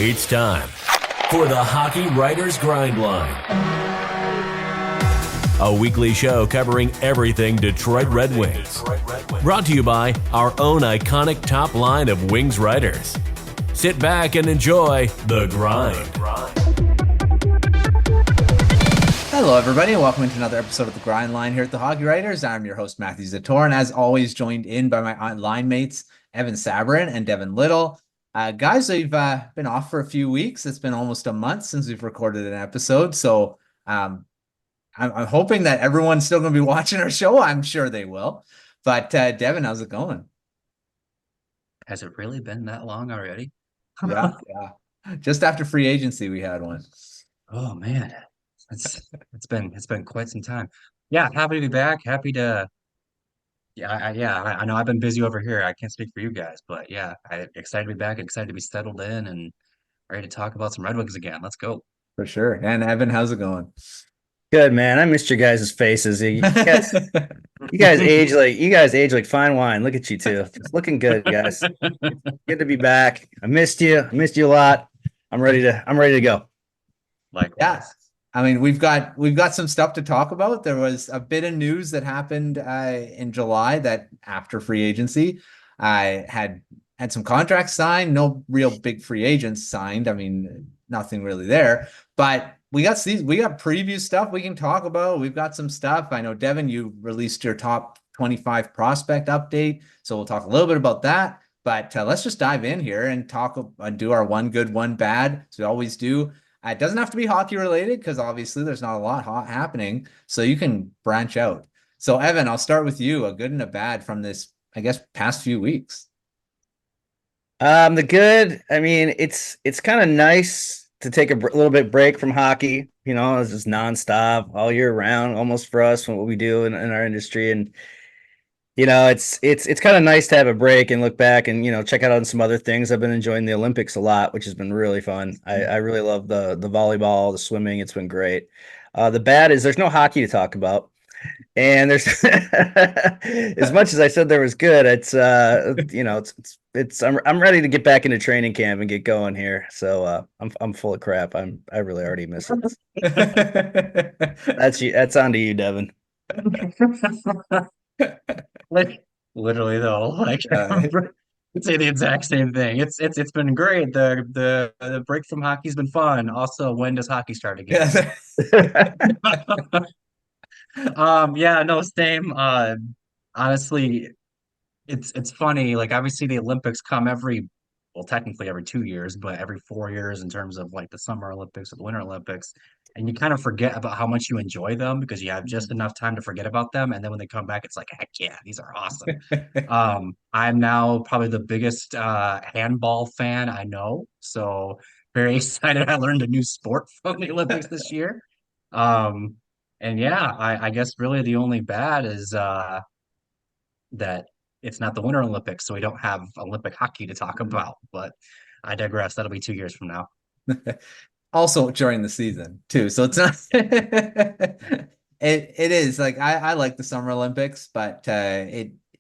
It's time for the Hockey Writers Grindline, a weekly show covering everything Detroit Red Wings. Brought to you by our own iconic top line of Wings writers. Sit back and enjoy The Grind. Hello, everybody, and welcome to another episode of The Grind Line here at the Hockey Writers. I'm your host, Matthew Zator, and as always, joined in by my line mates, Evan Sabourin and Devin Little. Guys, we've been off for a few weeks. It's been almost a month since we've recorded an episode, so I'm hoping that everyone's still going to be watching our show. I'm sure they will. But Devin, how's it going? Has it really been that long already? Yeah. Just after free agency, we had one. Oh man, it's been quite some time. Yeah, happy to be back. Happy to. I know I've been busy over here. I can't speak for you guys, but yeah, I'm excited to be back. Excited to be settled in and ready to talk about some Red Wings again. Let's go. For sure. And Evan, how's it going? Good, man. I missed your guys' faces. You guys age like fine wine. Look at you two. It's looking good, guys. Good to be back. I missed you. I missed you a lot. I'm ready to go. Likewise. Yeah. I mean, we've got some stuff to talk about. There was a bit of news that happened in July that after free agency, I had some contracts signed, no real big free agents signed. I mean, nothing really there, but we got preview stuff we can talk about. We've got some stuff. I know, Devin, you released your top 25 prospect update, so we'll talk a little bit about that. But let's just dive in here and do our one good, one bad, as we always do. It doesn't have to be hockey related because obviously there's not a lot happening, so you can branch out. So Evan, I'll start with you. A good and a bad from this, I guess, past few weeks. The good. I mean, it's kind of nice to take a little bit break from hockey. You know, it's just nonstop all year round, almost for us, what we do in our industry. And you know, it's kind of nice to have a break and look back and, you know, check out on some other things. I've been enjoying the Olympics a lot, which has been really fun. I really love the volleyball, the swimming. It's been great. The bad is there's no hockey to talk about. And there's as much as I said there was good, it's you know, I'm ready to get back into training camp and get going here. So I'm full of crap. I really already miss it. That's on to you, Devin. Like literally though, like I'd say the exact same thing. It's been great. The break from hockey's been fun. Also, when does hockey start again? Yeah, no, same. Honestly, it's funny. Like obviously the Olympics come technically every 2 years, but every 4 years in terms of like the Summer Olympics or the Winter Olympics. And you kind of forget about how much you enjoy them because you have just enough time to forget about them. And then when they come back, it's like, heck yeah, these are awesome. I'm now probably the biggest handball fan I know. So very excited. I learned a new sport from the Olympics this year. And yeah, I guess really the only bad is that it's not the Winter Olympics, so we don't have Olympic hockey to talk about. But I digress. That'll be 2 years from now. Also during the season too, so it's not. It is like I like the Summer Olympics, but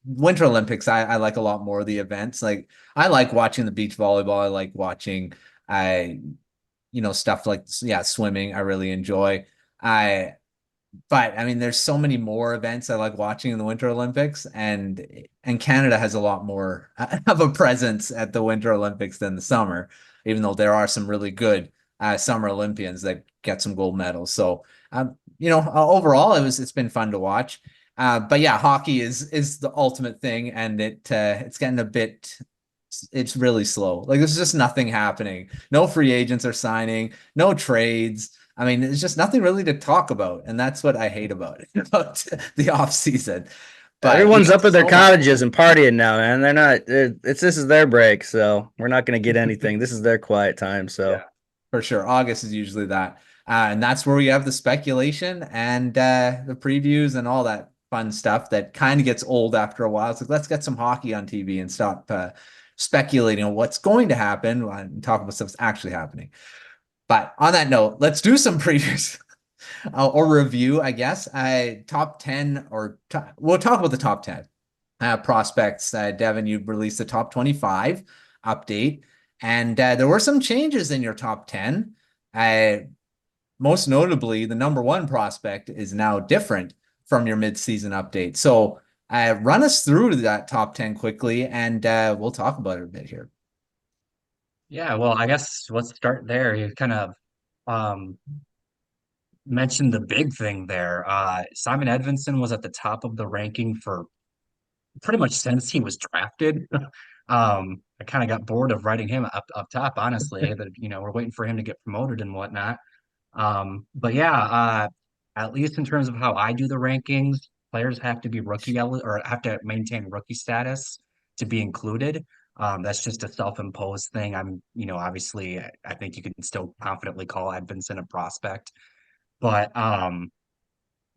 Winter Olympics I like a lot more of the events. Like I like watching the beach volleyball. I like watching stuff like swimming. I really enjoy. But I mean, there's so many more events I like watching in the Winter Olympics, and Canada has a lot more of a presence at the Winter Olympics than the summer, even though there are some really good Summer Olympians that get some gold medals. So, overall, it's been fun to watch. But yeah, hockey is the ultimate thing, and it's getting it's really slow. Like there's just nothing happening. No free agents are signing, no trades. I mean, it's just nothing really to talk about, and that's what I hate about it, about the off season. But everyone's up at their cottages and partying now, man. They're not. This is their break, so we're not going to get anything. This is their quiet time. So yeah, for sure, August is usually that, and that's where we have the speculation and the previews and all that fun stuff that kind of gets old after a while. It's like let's get some hockey on TV and stop speculating on what's going to happen and talk about stuff that's actually happening. But on that note, let's do some previews or review, I guess. Top 10 we'll talk about the top 10 prospects. Devin, you released the top 25 update. And there were some changes in your top 10. Most notably, the number one prospect is now different from your midseason update. So run us through that top 10 quickly, and we'll talk about it a bit here. Yeah, well, I guess let's start there. You kind of um, mentioned the big thing there. Simon Edvinsson was at the top of the ranking for pretty much since he was drafted. I kind of got bored of writing him up top, honestly, that we're waiting for him to get promoted and whatnot. But yeah, at least in terms of how I do the rankings, players have to be or have to maintain rookie status to be included. That's just a self-imposed thing. Obviously, I think you can still confidently call Edvinsson a prospect, but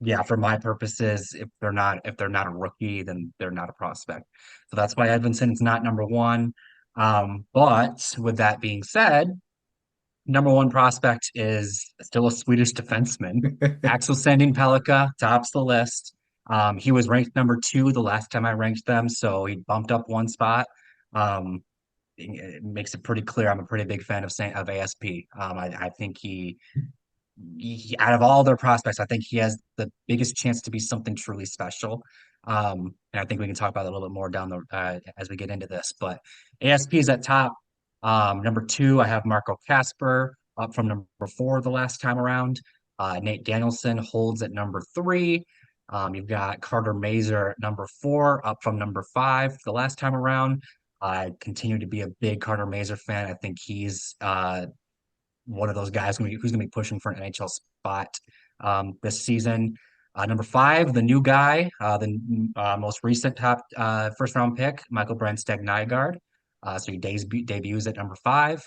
yeah, for my purposes, if they're not a rookie, then they're not a prospect. So that's why Edvinsson is not number one. But with that being said, number one prospect is still a Swedish defenseman. Axel Sandin Pellikka tops the list. He was ranked number two the last time I ranked them, so he bumped up one spot. It makes it pretty clear I'm a pretty big fan of ASP. I think out of all their prospects, I think he has the biggest chance to be something truly special. And I think we can talk about it a little bit more down as we get into this. But ASP is at top. Number two, I have Marco Casper up from number four the last time around. Nate Danielson holds at number three. You've got Carter Mazer at number four, up from number five the last time around. I continue to be a big Carter Mazer fan. I think he's one of those guys who's going to be pushing for an NHL spot this season. Number five, the new guy, the most recent top first round pick, Michael Brandstad Nygaard. So he debuts at number five.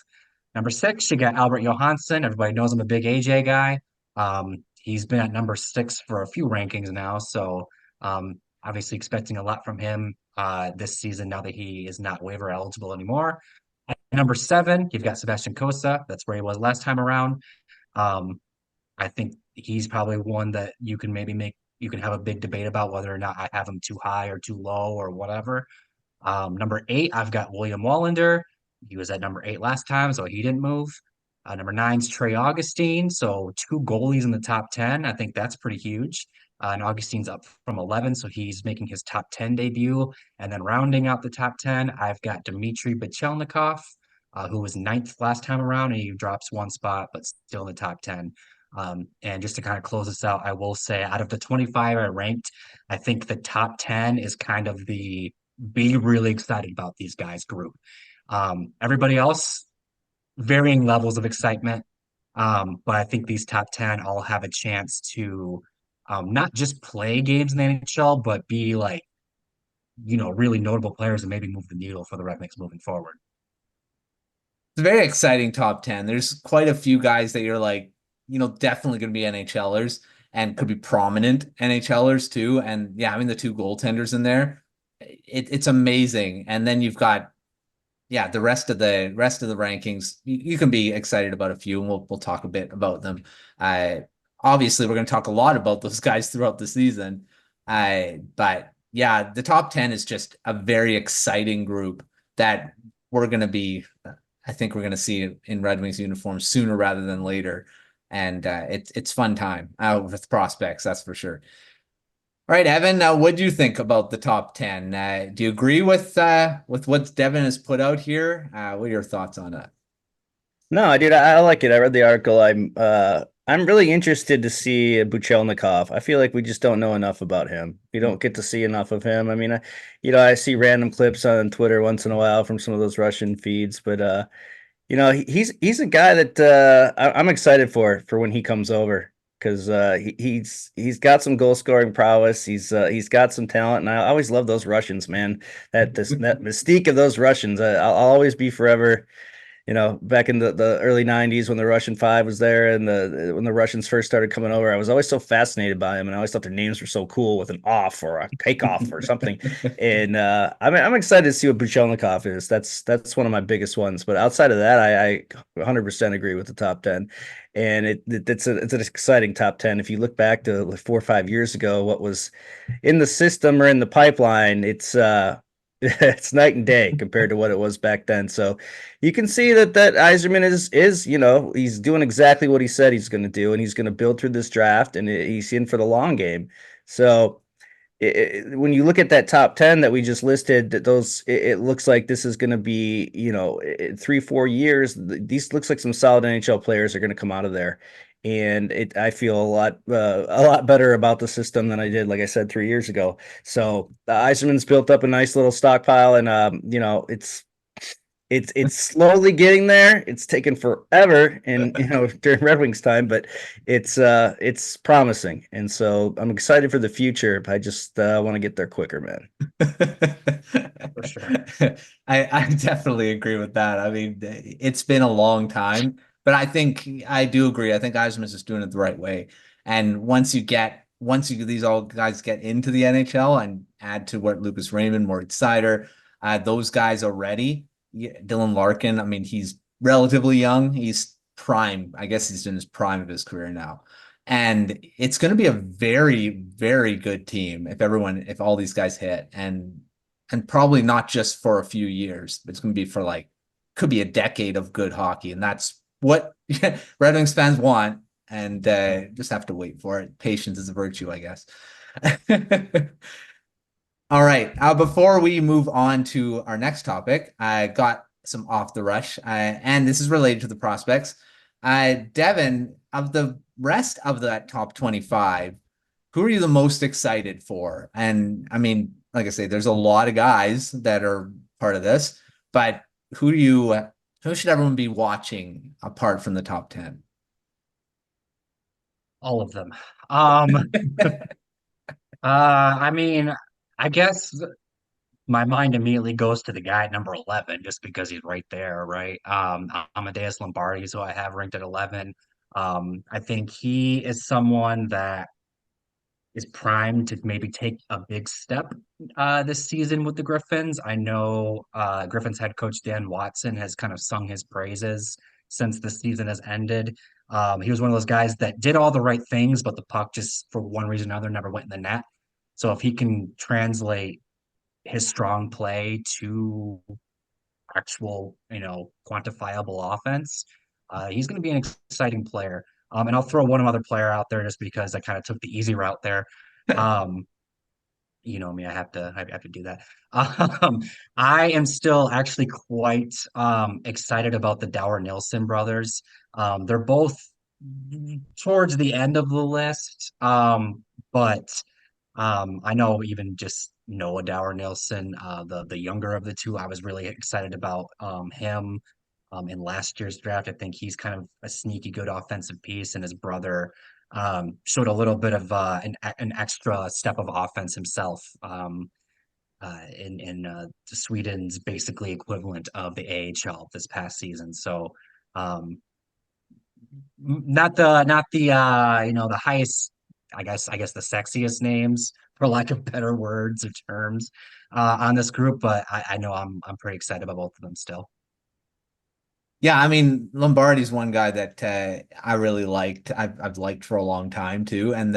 Number six, you got Albert Johansson. Everybody knows I'm a big AJ guy. He's been at number six for a few rankings now. So obviously expecting a lot from him this season now that he is not waiver eligible anymore. At number seven, you've got Sebastian Cossa. That's where he was last time around. I think he's probably one that you can have a big debate about whether or not I have him too high or too low or whatever. Number eight, I've got William Wallander. He was at number eight last time, so he didn't move. Number nine's Trey Augustine. So two goalies in the top 10. I think that's pretty huge. And Augustine's up from 11, so he's making his top 10 debut. And then rounding out the top 10, I've got Dmitry Bachelnikov, who was ninth last time around, and he drops one spot, but still in the top 10. And just to kind of close this out, I will say out of the 25 I ranked, I think the top 10 is kind of the be really excited about these guys group. Everybody else, varying levels of excitement. But I think these top 10 all have a chance to not just play games in the NHL, but be like, really notable players and maybe move the needle for the Red Wings moving forward. It's a very exciting top 10. There's quite a few guys that you're like, definitely going to be NHLers and could be prominent NHLers too. And yeah, having the two goaltenders in there, it's amazing. And then you've got, the rest of the rankings. You can be excited about a few, and we'll talk a bit about them. Obviously, we're going to talk a lot about those guys throughout the season. But yeah, the top 10 is just a very exciting group that we're going to be. I think we're going to see in Red Wings uniforms sooner rather than later. And it's fun time with prospects, that's for sure. All right, Evan, what do you think about the top 10? Do you agree with what Devin has put out here? What are your thoughts on that? No, dude, I like it. I read the article. I'm really interested to see Buchelnikov. I feel like we just don't know enough about him. We don't get to see enough of him. I mean, I see random clips on Twitter once in a while from some of those Russian feeds, but he's a guy that I'm excited for when he comes over, because he's got some goal scoring prowess. He's got some talent, and I always love those Russians, man. That mystique of those Russians. I'll always be forever. Back in the early 90s when the Russian Five was there and when the Russians first started coming over, I was always so fascinated by them, and I always thought their names were so cool with an off or a takeoff or something. And I'm excited to see what Buchelnikov is. That's one of my biggest ones. But outside of that, I 100% agree with the top 10. And it's an exciting top 10. If you look back to 4 or 5 years ago, what was in the system or in the pipeline, it's It's night and day compared to what it was back then. So you can see that Yzerman is he's doing exactly what he said he's going to do, and he's going to build through this draft, and he's in for the long game. So when you look at that top 10 that we just listed, that it looks like this is going to be 3-4 years. These looks like some solid NHL players are going to come out of there, and I feel a lot better about the system than I did, like I said, 3 years ago. So Eiserman's built up a nice little stockpile, and it's slowly getting there. It's taken forever, and during Red Wings time, but it's promising, and so I'm excited for the future. I just want to get there quicker, man. For sure. I definitely agree with that. I mean, it's been a long time, but I do agree. I think Yzerman's just doing it the right way. And these all guys get into the NHL and add to what Lucas Raymond, Moritz Seider, those guys already. Dylan Larkin, I mean, he's relatively young. He's prime. I guess he's in his prime of his career now. And it's going to be a very, very good team if all these guys hit, and probably not just for a few years. It's going to be for could be a decade of good hockey. And that's what Red Wings fans want. And just have to wait for it. Patience is a virtue, I guess. All right. Before we move on to our next topic, I got some off the rush, and this is related to the prospects. Devin, of the rest of that top 25, who are you the most excited for? And I mean, like I say, there's a lot of guys that are part of this, but who should everyone be watching apart from the top 10? All of them. I mean, I guess my mind immediately goes to the guy at number 11 just because he's right there, right? Amadeus Lombardi is who I have ranked at 11. I think he is someone that is primed to maybe take a big step this season with the Griffins. I know Griffins head coach Dan Watson has kind of sung his praises since the season has ended. He was one of those guys that did all the right things, but the puck just, for one reason or another, never went in the net. So if he can translate his strong play to actual, quantifiable offense, he's going to be an exciting player. And I'll throw one other player out there just because I kind of took the easy route there. Um, you know me, I have to do that. Um, I am still actually quite excited about the Dower Nilsson brothers. They're both towards the end of the list, but I know even just Noah Dower Nilsson, the younger of the two, I was really excited about him in last year's draft. I think he's kind of a sneaky good offensive piece, and his brother showed a little bit of an extra step of offense himself in Sweden's basically equivalent of the AHL this past season. So not the the highest, I guess the sexiest names, for lack of better words or terms, on this group, but I know I'm pretty excited about both of them still. Yeah, I mean, Lombardi's one guy that I really liked. I've liked for a long time too, and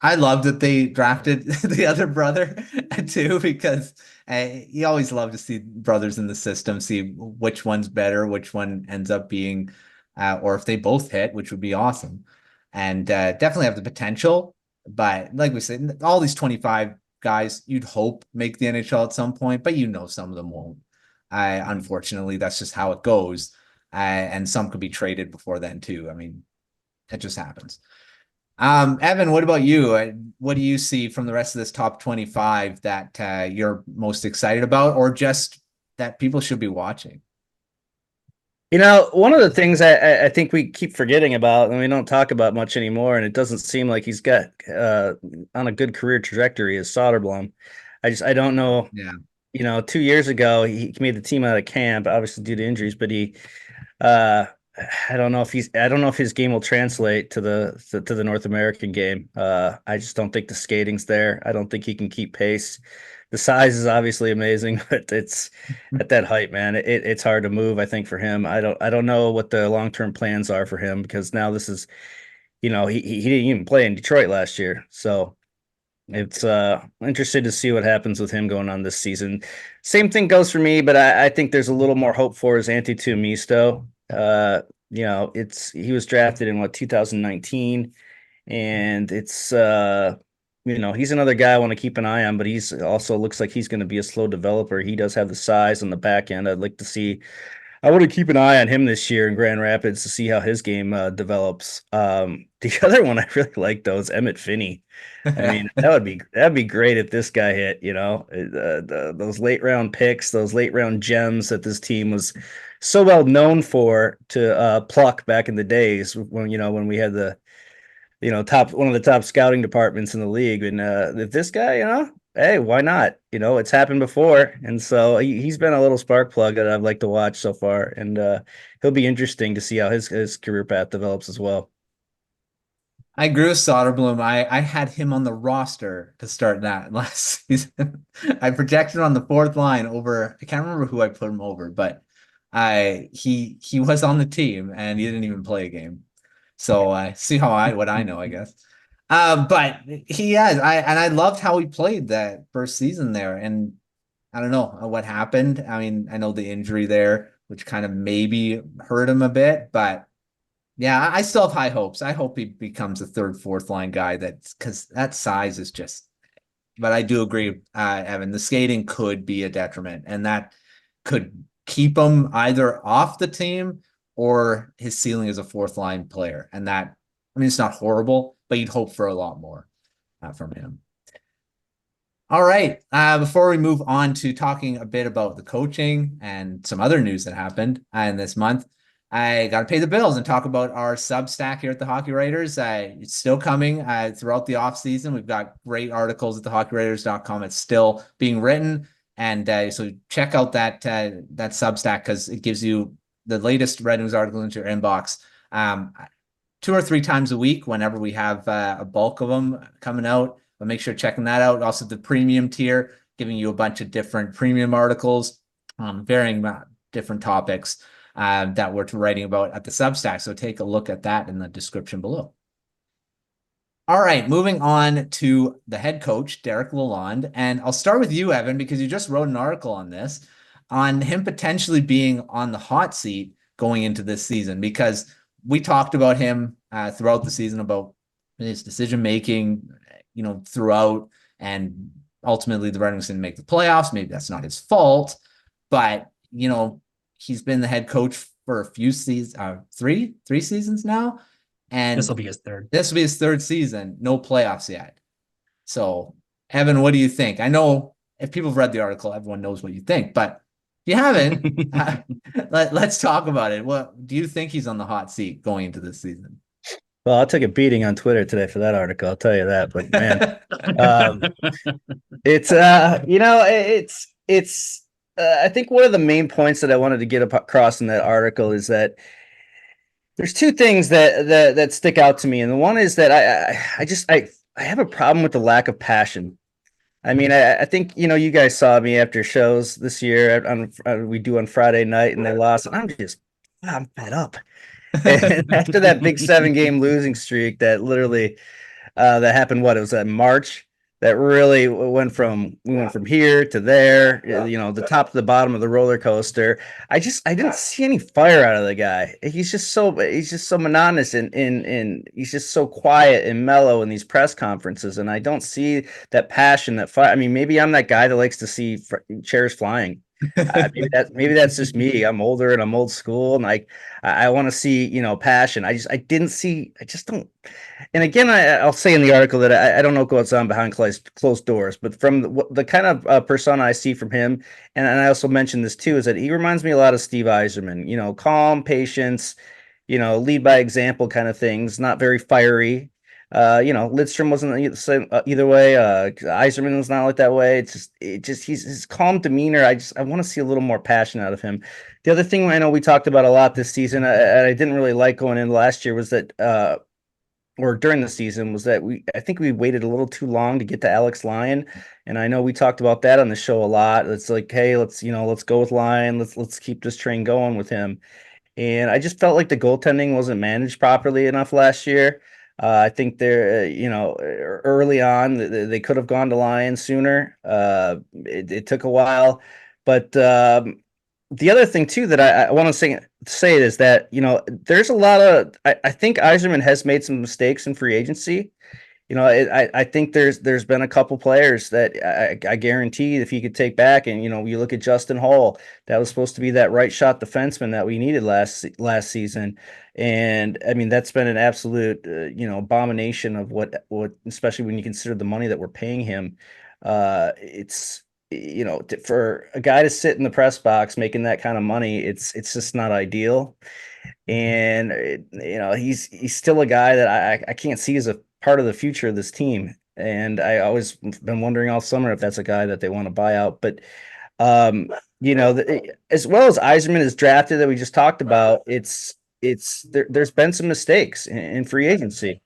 I love that they drafted the other brother too, because you always love to see brothers in the system, see which one's better, which one ends up being, or if they both hit, which would be awesome, and definitely have the potential. But like we said, all these 25 guys, you'd hope make the NHL at some point, but some of them won't. Unfortunately, that's just how it goes. And some could be traded before then too. I mean, it just happens. Evan, what about you? What do you see from the rest of this top 25 that you're most excited about, or just that people should be watching? One of the things I think we keep forgetting about, and we don't talk about much anymore, and it doesn't seem like he's got on a good career trajectory, is Soderblom. I don't know. Yeah. 2 years ago he made the team out of camp, obviously due to injuries, but uh I don't know if his game will translate to the North American game. I just don't think the skating's there. I don't think he can keep pace. The size is obviously amazing, but it's at that height, man. It's hard to move, I think, for him. I don't know what the long-term plans are for him, because now this is, he didn't even play in Detroit last year. So It's interested to see what happens with him going on this season. Same thing goes for me, but I think there's a little more hope for his Antetokounmpo. He was drafted in 2019, and it's he's another guy I want to keep an eye on, but he's also looks like he's going to be a slow developer. He does have the size on the back end. I want to keep an eye on him this year in Grand Rapids to see how his game develops. The other one I really like though is Emmett Finney. I mean, that'd be great if this guy hit. Those late round picks, those late round gems that this team was so well known for to pluck back in the days when we had the top one of the top scouting departments in the league. And if this guy, hey, why not? It's happened before, and so he's been a little spark plug that I've liked to watch so far, and he'll be interesting to see how his career path develops as well. I agree with Soderblom. I had him on the roster to start that last season. I projected on the fourth line over. I can't remember who I put him over, but he was on the team and he didn't even play a game. So I see what I know, I guess. But he has. I loved how he played that first season there, and I don't know what happened. I mean, I know the injury there, which kind of maybe hurt him a bit, but. Yeah, I still have high hopes. I hope he becomes a third, fourth line guy. Because that size is just. But I do agree, Evan. The skating could be a detriment, and that could keep him either off the team or his ceiling as a fourth line player. And that, I mean, it's not horrible, but you'd hope for a lot more from him. All right. Before we move on to talking a bit about the coaching and some other news that happened in this month. I got to pay the bills and talk about our Substack here at the Hockey Writers. It's still coming throughout the off season. We've got great articles at thehockeywriters.com. It's still being written. And so check out that Substack because it gives you the latest Red News article into your inbox 2 or 3 times a week whenever we have a bulk of them coming out. But make sure checking that out. Also the premium tier, giving you a bunch of different premium articles, varying different topics. That we're writing about at the Substack. So take a look at that in the description below. All right, moving on to the head coach, Derek Lalonde. And I'll start with you, Evan, because you just wrote an article on this, on him potentially being on the hot seat going into this season, because we talked about him throughout the season about his decision-making, throughout, and ultimately the Red Wings didn't make the playoffs. Maybe that's not his fault, but, he's been the head coach for a few seasons, three seasons now. And this will be his third. This will be his third season. No playoffs yet. So, Evan, what do you think? I know if people have read the article, everyone knows what you think, but if you haven't, let's talk about it. What do you think he's on the hot seat going into this season? Well, I took a beating on Twitter today for that article. I'll tell you that. But man, it's. I think one of the main points that I wanted to get across in that article is that there's 2 things that stick out to me, and the one is that I have a problem with the lack of passion. I mean, I think you guys saw me after shows this year we do on Friday night, and they lost, and I'm fed up. And after that big 7-game losing streak that literally that happened, it was in March. That really we went from here to there, the top to the bottom of the roller coaster. I didn't see any fire out of the guy. He's just so monotonous and he's just so quiet and mellow in these press conferences. And I don't see that passion, that fire. I mean, maybe I'm that guy that likes to see chairs flying. Maybe that's just me. I'm older and I'm old school, and I want to see passion. I just don't. And again, I'll say in the article that I don't know what goes on behind closed doors, but from the kind of persona I see from him, and I also mentioned this too, is that he reminds me a lot of Steve Yzerman. Calm, patience, lead by example kind of things. Not very fiery. Lidstrom wasn't the same either way. Yzerman was not like that way. He's his calm demeanor. I want to see a little more passion out of him. The other thing I know we talked about a lot this season, I didn't really like going into last year, was that, or during the season, was that I think we waited a little too long to get to Alex Lyon, and I know we talked about that on the show a lot. It's like, hey, let's go with Lyon. Let's keep this train going with him. And I just felt like the goaltending wasn't managed properly enough last year. I think they're, early on, they could have gone to Lions sooner. It took a while, but the other thing too that I want to say is that, there's a lot of, I think Yzerman has made some mistakes in free agency. I think there's been a couple players that I guarantee if he could take back, and you look at Justin Hall, that was supposed to be that right shot defenseman that we needed last season, and I mean that's been an absolute abomination of what especially when you consider the money that we're paying him. It's for a guy to sit in the press box making that kind of money, it's just not ideal. And he's still a guy that I can't see as a part of the future of this team. And I always been wondering all summer if that's a guy that they want to buy out. But as well as Yzerman is drafted that we just talked about, there's been some mistakes in free agency.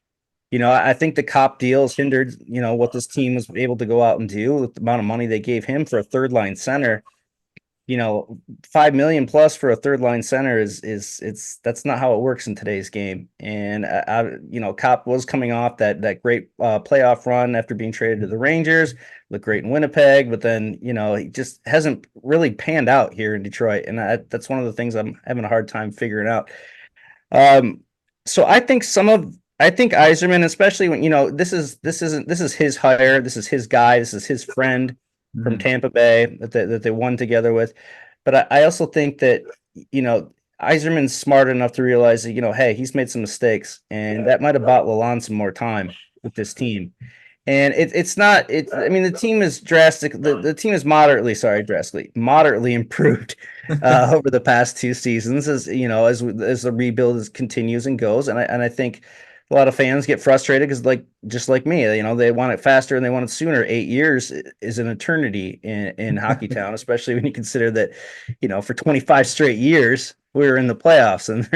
I think the cop deals hindered, what this team was able to go out and do with the amount of money they gave him for a third line center. 5 million plus for a third line center that's not how it works in today's game. And Cop was coming off that great playoff run after being traded to the Rangers, looked great in Winnipeg, but then he just hasn't really panned out here in Detroit, and that's one of the things I'm having a hard time figuring out. So I think Yzerman, especially when this is his hire, this is his guy, this is his friend from Tampa Bay that they won together with. But I also think that, Yzerman's smart enough to realize that, hey, he's made some mistakes, and that might have bought Lalonde some more time with this team. And I mean, the team is the team is moderately improved over the past two seasons as the rebuild continues and goes. And I think a lot of fans get frustrated because, just like me, they want it faster and they want it sooner. 8 years is an eternity in Hockey Town, especially when you consider that, for 25 straight years we were in the playoffs, and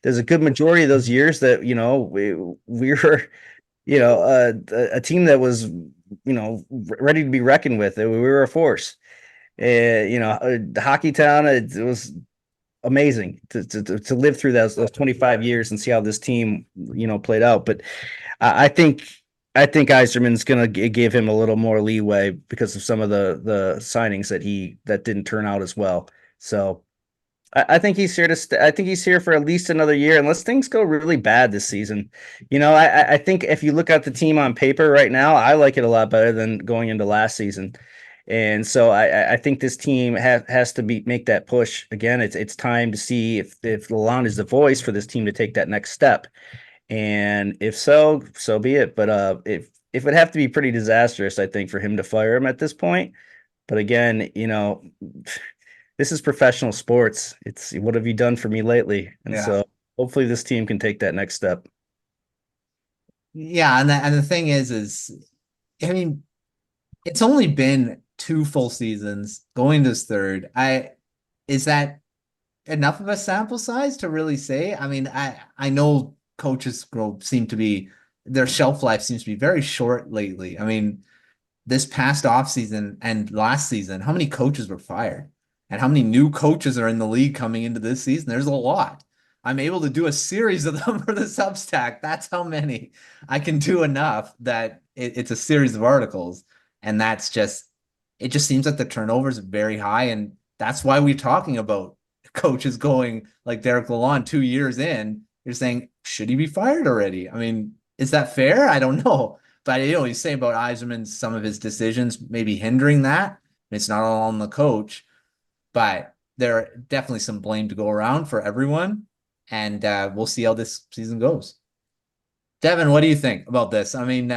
there's a good majority of those years that we were a team that was ready to be reckoned with. We were a force. Hockey Town, it was amazing to live through those 25 years and see how this team played out. But I think Yzerman's gonna give him a little more leeway because of some of the signings that didn't turn out as well. So I think he's here to I think he's here for at least another year, unless things go really bad this season. I think if you look at the team on paper right now, I like it a lot better than going into last season. And so I think this team has to make that push again. It's time to see if Lalonde is the voice for this team to take that next step. And if so, so be it. But if it would have to be pretty disastrous, I think, for him to fire him at this point. But again, this is professional sports. It's what have you done for me lately? And so hopefully this team can take that next step. Yeah, and the thing is, I mean, it's only been 2 full seasons, going this third. Is that enough of a sample size to really say? I mean, I know coaches their shelf life seems to be very short lately. I mean, this past offseason and last season, how many coaches were fired? And how many new coaches are in the league coming into this season? There's a lot. I'm able to do a series of them for the Substack. That's how many. I can do enough that it's a series of articles. And it just seems like the turnover is very high. And that's why we're talking about coaches going like Derek Lalonde 2 years in. You're saying, should he be fired already? I mean, is that fair? I don't know. But you say about Yzerman, some of his decisions maybe hindering that. It's not all on the coach. But there are definitely some blame to go around for everyone. And we'll see how this season goes. Devin, what do you think about this? I mean,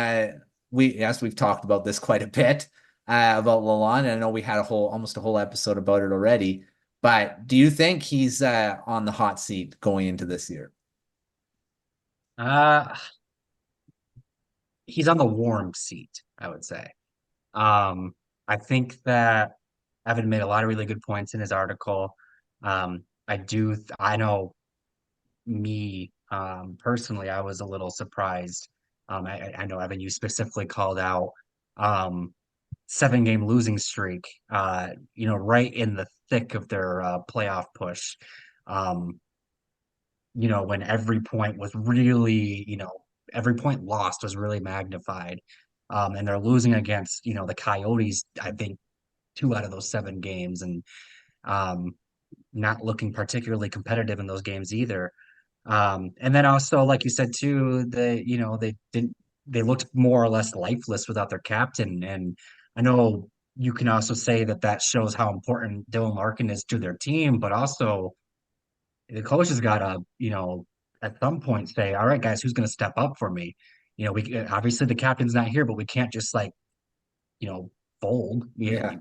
we've talked about this quite a bit about Lalonde. I know we had almost a whole episode about it already. But do you think he's on the hot seat going into this year? He's on the warm seat, I would say. I think that Evan made a lot of really good points in his article. I know me, personally, I was a little surprised. I know, Evan, you specifically called out 7-game losing streak, right in the thick of their playoff push. When every point was really, every point lost was really magnified. And they're losing against, the Coyotes, I think 2 out of those 7 games, and um, not looking particularly competitive in those games either. And then also, like you said too, they looked more or less lifeless without their captain. And I know you can also say that that shows how important Dylan Larkin is to their team, but also the coach has got to, at some point say, all right, guys, who's going to step up for me? We obviously the captain's not here, but we can't just like, you know, fold. Yeah.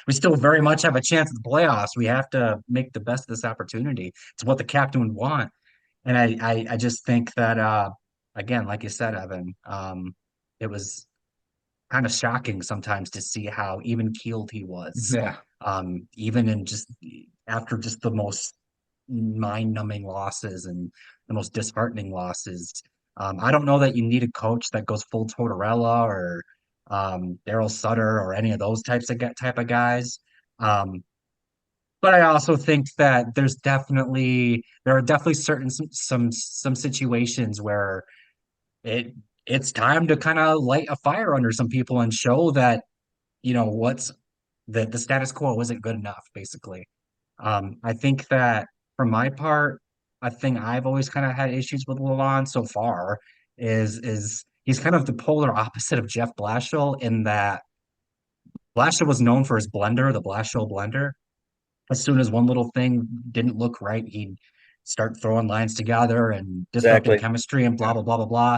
We still very much have a chance at the playoffs. We have to make the best of this opportunity. It's what the captain would want. And I just think that again, like you said, Evan, it was kind of shocking sometimes to see how even keeled he was. Yeah. Even in just after just the most mind-numbing losses and the most disheartening losses. I don't know that you need a coach that goes full Tortorella or Daryl Sutter or any of those type of guys. Um, but I also think that there are definitely certain some situations where it's time to kind of light a fire under some people and show that what's the status quo isn't good enough, basically. I think that for my part, a thing I've always kind of had issues with Lalonde so far is he's kind of the polar opposite of Jeff Blashill in that Blashill was known for his blender, the Blashill blender. As soon as one little thing didn't look right, he'd start throwing lines together and disrupting Exactly. chemistry and blah blah blah blah blah.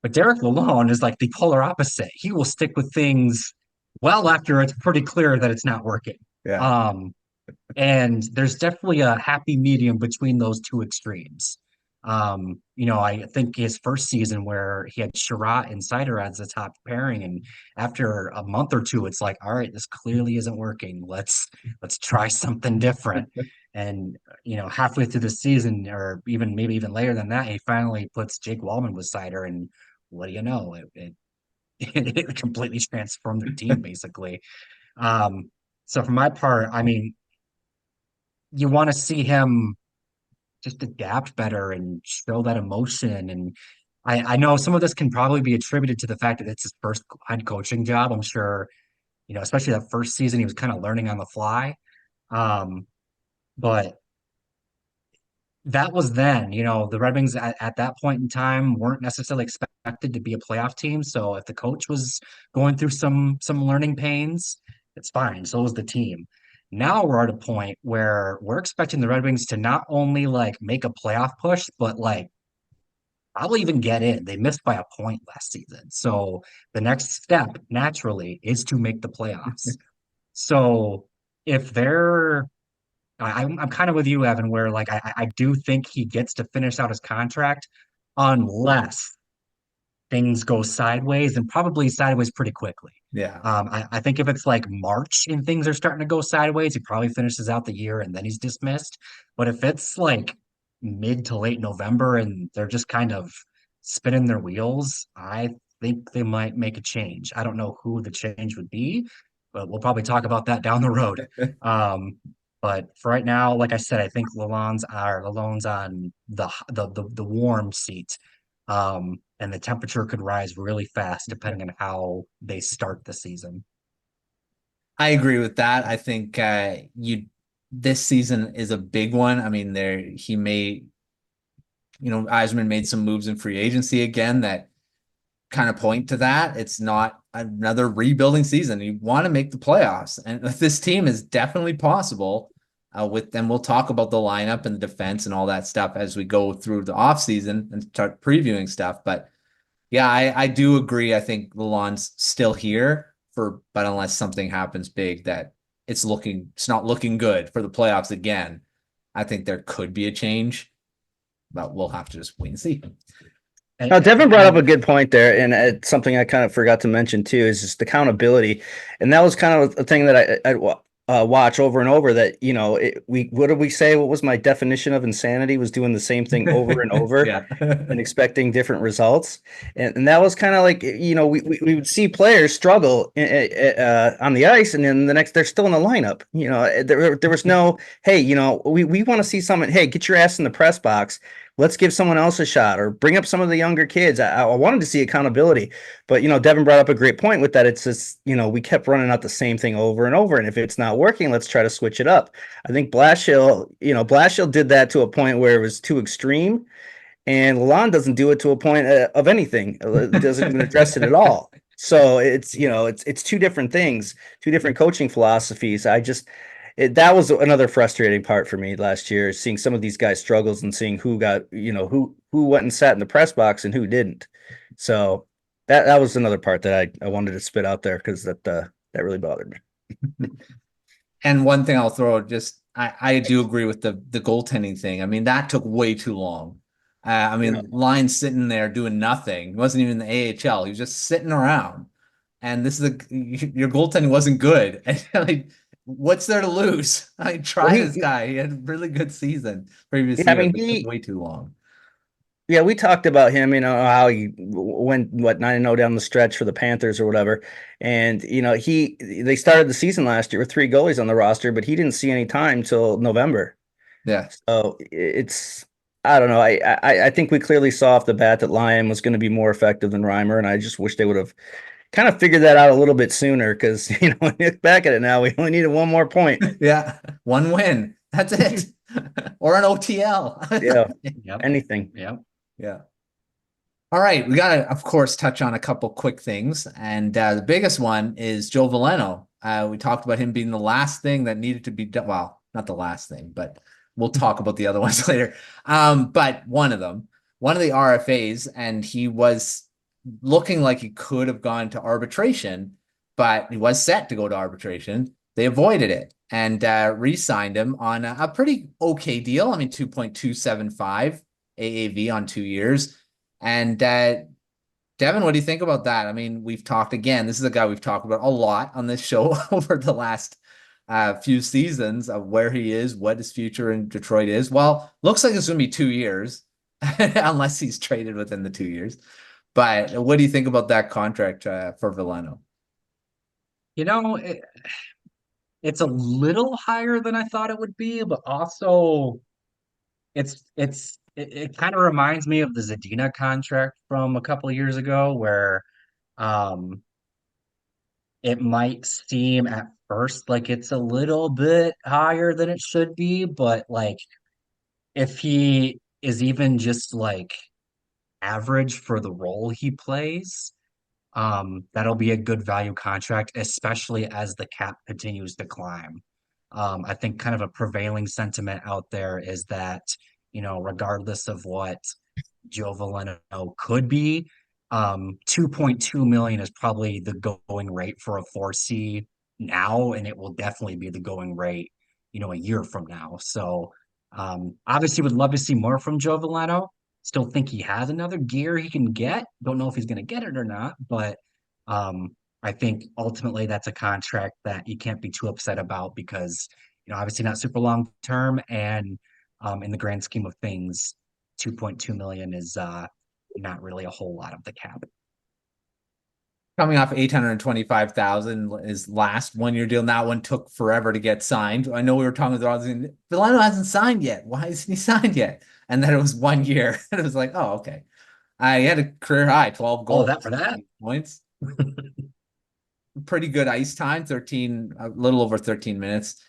But Derek Lalonde is like the polar opposite. He will stick with things well after it's pretty clear that it's not working. Yeah. And there's definitely a happy medium between those two extremes. I think his first season where he had Sherratt and Seider as the top pairing, and after a month or two, it's like, all right, this clearly isn't working. Let's try something different. And halfway through the season, or maybe even later than that, he finally puts Jake Wallman with Seider, and what do you know? It completely transformed their team, basically. So for my part, I mean, you want to see him just adapt better and show that emotion. And I know some of this can probably be attributed to the fact that it's his first head coaching job. I'm sure, especially that first season, he was kind of learning on the fly. But that was then, the Red Wings at that point in time weren't necessarily expected to be a playoff team. So if the coach was going through some learning pains, it's fine. So was the team. Now we're at a point where we're expecting the Red Wings to not only like make a playoff push, but like probably even get in. They missed by a point last season. So the next step naturally is to make the playoffs. So if they're I'm kind of with you, Evan, where like I do think he gets to finish out his contract unless things go sideways, and probably sideways pretty quickly. Yeah. I think if it's like March and things are starting to go sideways, he probably finishes out the year and then he's dismissed. But if it's like mid to late November and they're just kind of spinning their wheels, I think they might make a change. I don't know who the change would be, but we'll probably talk about that down the road. But for right now, like I said, I think Lalonde's on the warm seat. And the temperature could rise really fast depending on how they start the season. I agree with that. I think this season is a big one. I mean, Eisman made some moves in free agency again that kind of point to that. It's not another rebuilding season. You want to make the playoffs, and this team is definitely possible. With them, we'll talk about the lineup and the defense and all that stuff as we go through the offseason and start previewing stuff. But yeah, I do agree. I think Lalonde's still here but unless something happens big that it's not looking good for the playoffs again, I think there could be a change, but we'll have to just wait and see. Now, Devin brought up a good point there, and it's something I kind of forgot to mention too, is just accountability. And that was kind of a thing that I watch over and over, that, what did we say? What was my definition of insanity? Was doing the same thing over and over and expecting different results. And that was kind of like, we would see players struggle on the ice, and then the next they're still in the lineup. There was no, hey, we want to see someone, hey, get your ass in the press box. let's give someone else a shot or bring up some of the younger kids. I wanted to see accountability, but Devin brought up a great point with that. It's just, we kept running out the same thing over and over. And if it's not working, let's try to switch it up. I think Blashill did that to a point where it was too extreme. And Lalonde doesn't do it to a point of anything. Doesn't even address it at all. So it's two different things, two different coaching philosophies. That was another frustrating part for me last year, seeing some of these guys' struggles and seeing who got, who went and sat in the press box and who didn't. So that was another part that I wanted to spit out there because that really bothered me. And one thing I'll throw, I do agree with the goaltending thing. I mean, that took way too long. Lyon's sitting there doing nothing. He wasn't even in the AHL. He was just sitting around. And your goaltending wasn't good. And what's there to lose? Try this guy. He had a really good season previous year. It took way too long. Yeah, we talked about him, how he went 9-0 down the stretch for the Panthers or whatever. And they started the season last year with 3 goalies on the roster, but he didn't see any time till November. Yeah. So I don't know. I think we clearly saw off the bat that Lyon was going to be more effective than Reimer, and I just wish they would have kind of figured that out a little bit sooner because, when you look back at it now, we only needed one more point. Yeah, one win. That's it. Or an OTL. Yeah, Yep. anything. Yep. Yeah. All right, we got to, of course, touch on a couple quick things. And the biggest one is Joe Veleno. We talked about him being the last thing that needed to be done. Well, not the last thing, but we'll talk about the other ones later. But one of the RFAs, and he was looking like he could have gone to arbitration, but he was set to go to arbitration. They avoided it and re-signed him on a pretty okay deal. 2.275 AAV on 2 years. And Devin, what do you think about that? We've talked again. This is a guy we've talked about a lot on this show over the last few seasons of where he is, what his future in Detroit is. Well, looks like it's going to be 2 years, unless he's traded within the 2 years. But what do you think about that contract for Veleno? It's a little higher than I thought it would be, but also it kind of reminds me of the Zadina contract from a couple of years ago, where it might seem at first like it's a little bit higher than it should be, but if he is even just average for the role he plays, that'll be a good value contract, especially as the cap continues to climb. I think kind of a prevailing sentiment out there is that, regardless of what Joe Veleno could be, 2.2 million is probably the going rate for a 4C now, and it will definitely be the going rate, a year from now. So, obviously would love to see more from Joe Veleno. Still think he has another gear he can get. Don't know if he's going to get it or not, but I think ultimately that's a contract that you can't be too upset about because, obviously not super long term, and in the grand scheme of things, 2.2 million is not really a whole lot of the cap. Coming off 825,000 his last 1 year deal. That one took forever to get signed. I know we were talking about Veleno hasn't signed yet. Why isn't he signed yet? And then it was 1 year. And it was like, oh, okay. He had a career high, 12 goals. Oh, that for that points. Pretty good ice time, a little over 13 minutes.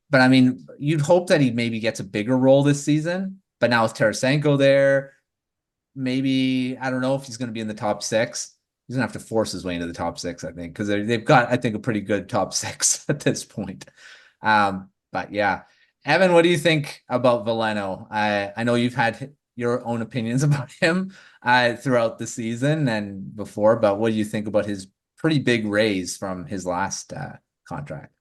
But you'd hope that he maybe gets a bigger role this season. But now with Tarasenko there, maybe, I don't know if he's going to be in the top 6. He's going to have to force his way into the top 6, I think, because they've got, I think, a pretty good top 6 at this point. But yeah. Evan, what do you think about Veleno? I know you've had your own opinions about him throughout the season and before, but what do you think about his pretty big raise from his last contract?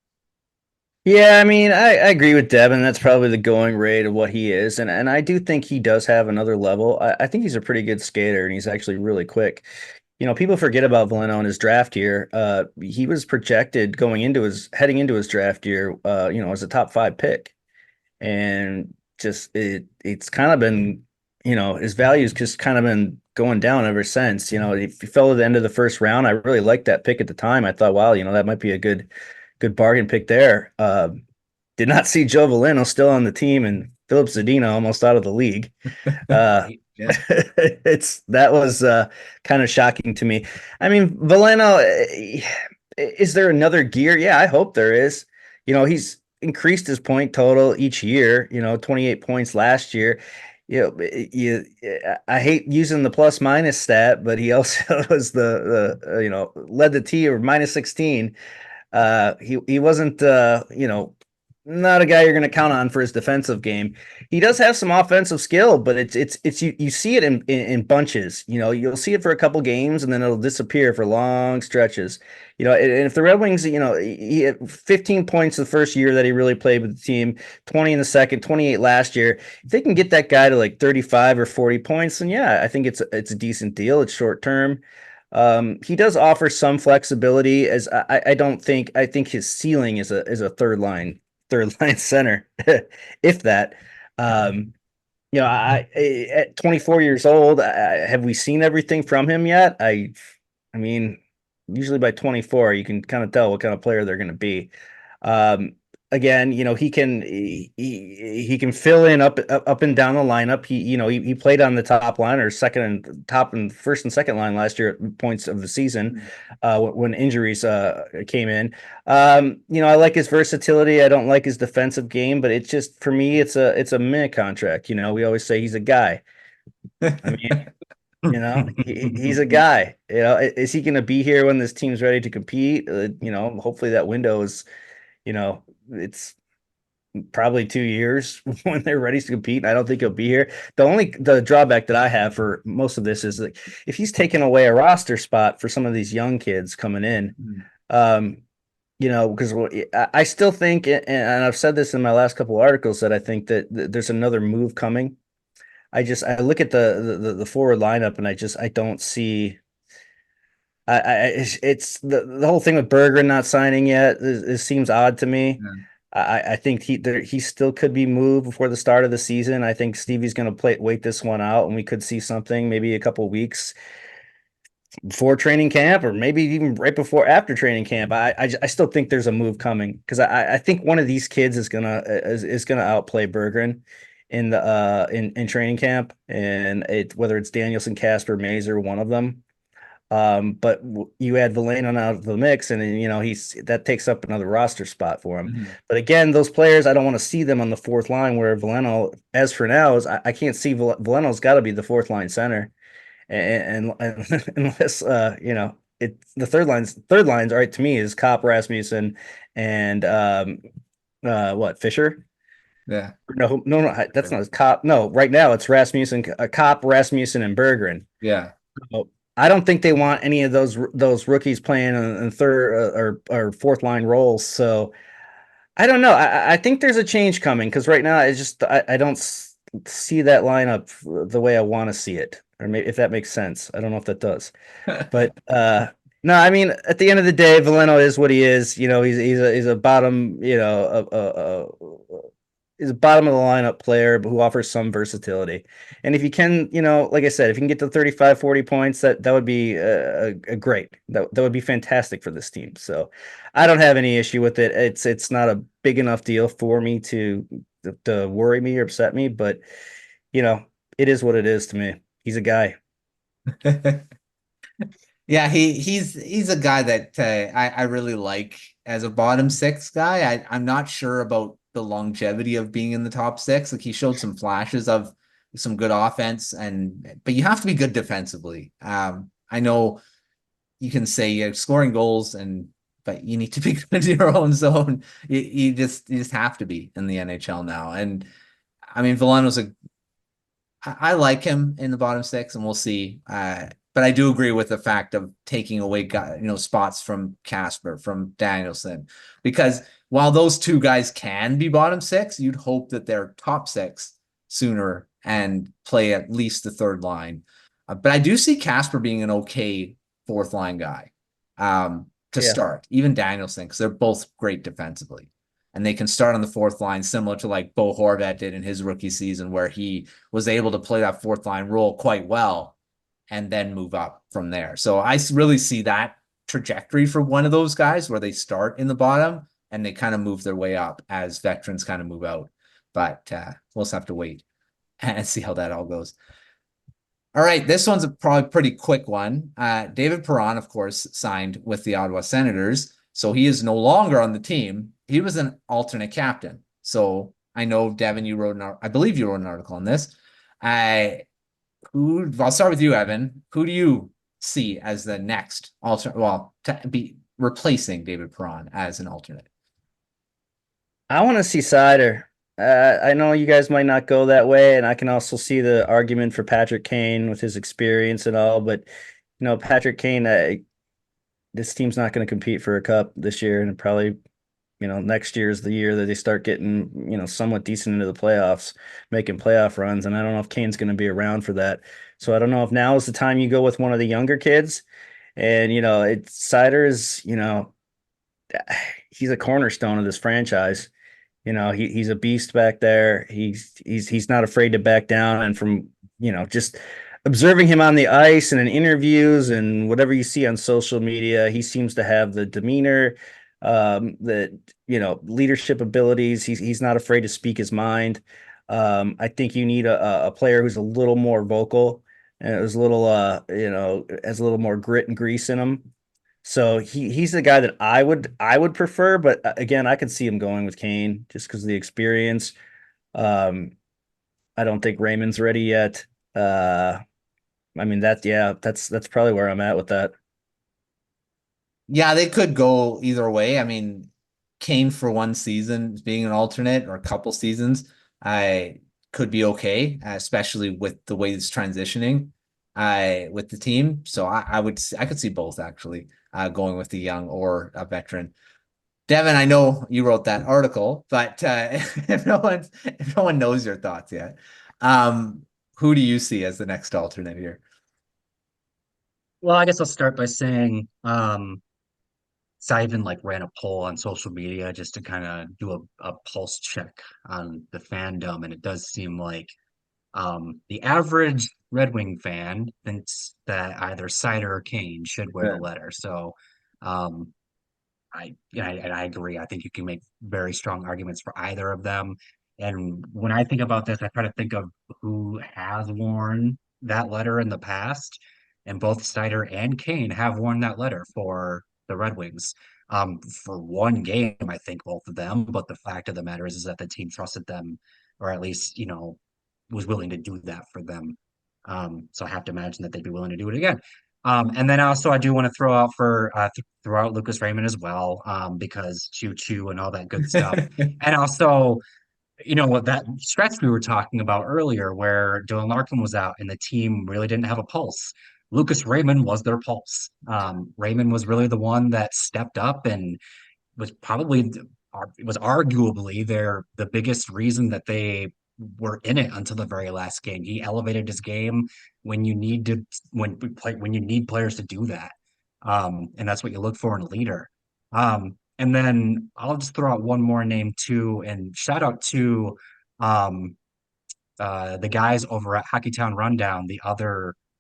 Yeah, I agree with Devin. That's probably the going rate of what he is. And I do think he does have another level. I think he's a pretty good skater and he's actually really quick. People forget about Veleno in his draft year. He was projected heading into his draft year, as a top 5 pick. And just it's kind of been, his value's just kind of been going down ever since. If he fell at the end of the first round, I really liked that pick at the time. I thought, wow, that might be a good bargain pick there. did not see Joe Veleno still on the team and Philip Zadina almost out of the league. Yeah. That was kind of shocking to me. I mean, Veleno, is there another gear? Yeah, I hope there is. He's increased his point total each year. 28 points last year. I hate using the plus minus stat, but he also was led the team or minus 16. He wasn't not a guy you're going to count on for his defensive game. He does have some offensive skill, but it's you see it in bunches. You'll see it for a couple games and then it'll disappear for long stretches. And if the Red Wings, he had 15 points the first year that he really played with the team, 20 in the second, 28 last year. If they can get that guy to like 35 or 40 points, then yeah, I think it's a decent deal. It's short term. He does offer some flexibility as I think his ceiling is a third line center, if that. At 24 years old, have we seen everything from him yet? I mean, usually by 24, you can kind of tell what kind of player they're going to be. Again, he can fill in up and down the lineup. He played on the top line or first and second line last year at points of the season when injuries came in. I like his versatility. I don't like his defensive game, but it's just for me, it's a meh contract. We always say he's a guy. I mean. He's a guy. Is he going to be here when this team's ready to compete? Hopefully that window is, it's probably 2 years when they're ready to compete. I don't think he'll be here. The drawback that I have for most of this is that if he's taking away a roster spot for some of these young kids coming in, because I still think, and I've said this in my last couple of articles, that I think that there's another move coming. I look at the forward lineup and I don't see. It's the whole thing with Berggren not signing yet. It seems odd to me. Yeah. I think he still could be moved before the start of the season. I think Stevie's going to wait this one out, and we could see something maybe a couple weeks before training camp, or maybe even right before after training camp. I still think there's a move coming because I think one of these kids is gonna outplay Berggren in the in training camp, and whether it's Danielson, Casper, Mazur, one of them. But you add Veleno out of the mix, and that takes up another roster spot for him. Mm-hmm. But again, those players, I don't want to see them on the fourth line. Where Veleno, as for now, is I can't see Veleno's got to be the fourth line center, and unless the third lines. All right, to me is Kopp, Rasmussen, and Fisher. Yeah. No, that's not Kopp. No, right now it's Rasmussen, Kopp, Rasmussen, and Berggren. Yeah. So I don't think they want any of those rookies playing in third or fourth line roles. So I don't know. I think there's a change coming because right now I don't see that lineup the way I want to see it, or maybe if that makes sense. I don't know if that does, but no. I mean, at the end of the day, Veleno is what he is. He's a bottom. Is a bottom of the lineup player, but who offers some versatility. And if you can, like I said, if you can get to 35, 40 points, that would be a great. That would be fantastic for this team. So I don't have any issue with it. It's not a big enough deal for me to worry me or upset me, but it is what it is to me. He's a guy. Yeah, he's a guy that I really like as a bottom six guy. I'm not sure about the longevity of being in the top six. Like, he showed some flashes of some good offense, but you have to be good defensively. I know you can say scoring goals, but you need to be good in your own zone. You just have to be in the NHL now. And I mean, Veleno's I like him in the bottom six, and we'll see. But I do agree with the fact of taking away spots from Casper, from Danielson, because while those two guys can be bottom six, you'd hope that they're top six sooner and play at least the third line. But I do see Casper being an okay fourth line guy to start, even Danielson, because they're both great defensively. And they can start on the fourth line, similar to like Bo Horvat did in his rookie season, where he was able to play that fourth line role quite well and then move up from there. So I really see that trajectory for one of those guys where they start in the bottom and they kind of move their way up as veterans kind of move out. But we'll just have to wait and see how that all goes. All right, this one's a probably pretty quick one. David Perron, of course, signed with the Ottawa Senators, so he is no longer on the team. He was an alternate captain. So I know, Devin, you wrote I believe you wrote an article on this. I'll start with you, Evan. Who do you see as the next alternate? Well, to be replacing David Perron as an alternate. I want to see Seider. I know you guys might not go that way, and I can also see the argument for Patrick Kane with his experience and all. But Patrick Kane, this team's not going to compete for a cup this year, and probably next year is the year that they start getting somewhat decent into the playoffs, making playoff runs. And I don't know if Kane's going to be around for that. So I don't know if now is the time you go with one of the younger kids. And it's Seider is he's a cornerstone of this franchise. He's a beast back there. He's not afraid to back down. And from just observing him on the ice and in interviews and whatever you see on social media, he seems to have the demeanor, the leadership abilities. He's not afraid to speak his mind. I think you need a player who's a little more vocal and is a little has a little more grit and grease in him. So he's the guy that I would prefer, but again, I could see him going with Kane just because of the experience. I don't think Raymond's ready yet. I mean that's probably where I'm at with that. Yeah, they could go either way. I mean, Kane for one season being an alternate or a couple seasons, I could be okay, especially with the way it's transitioning with the team. So I could see both actually. Going with the young or a veteran. Devin, I know you wrote that article, but if no one knows your thoughts yet, who do you see as the next alternate here? Well, I guess I'll start by saying, so I even ran a poll on social media just to kind of do a pulse check on the fandom, and it does seem like the average Red Wing fan thinks that either Seider or Kane should wear the letter. So I agree. I think you can make very strong arguments for either of them. And when I think about this, I try to think of who has worn that letter in the past. And both Seider and Kane have worn that letter for the Red Wings. For one game, I think both of them. But the fact of the matter is that the team trusted them, or at least, was willing to do that for them. So I have to imagine that they'd be willing to do it again. And then also I do want to throw out Lucas Raymond as well, because choo choo and all that good stuff. And also, what that stretch we were talking about earlier, where Dylan Larkin was out and the team really didn't have a pulse. Lucas Raymond was their pulse. Raymond was really the one that stepped up and was arguably the biggest reason that they were in it until the very last game. He elevated his game when you need players to do that. And that's what you look for in a leader. And then I'll just throw out one more name too, and shout out to the guys over at Hockeytown Rundown,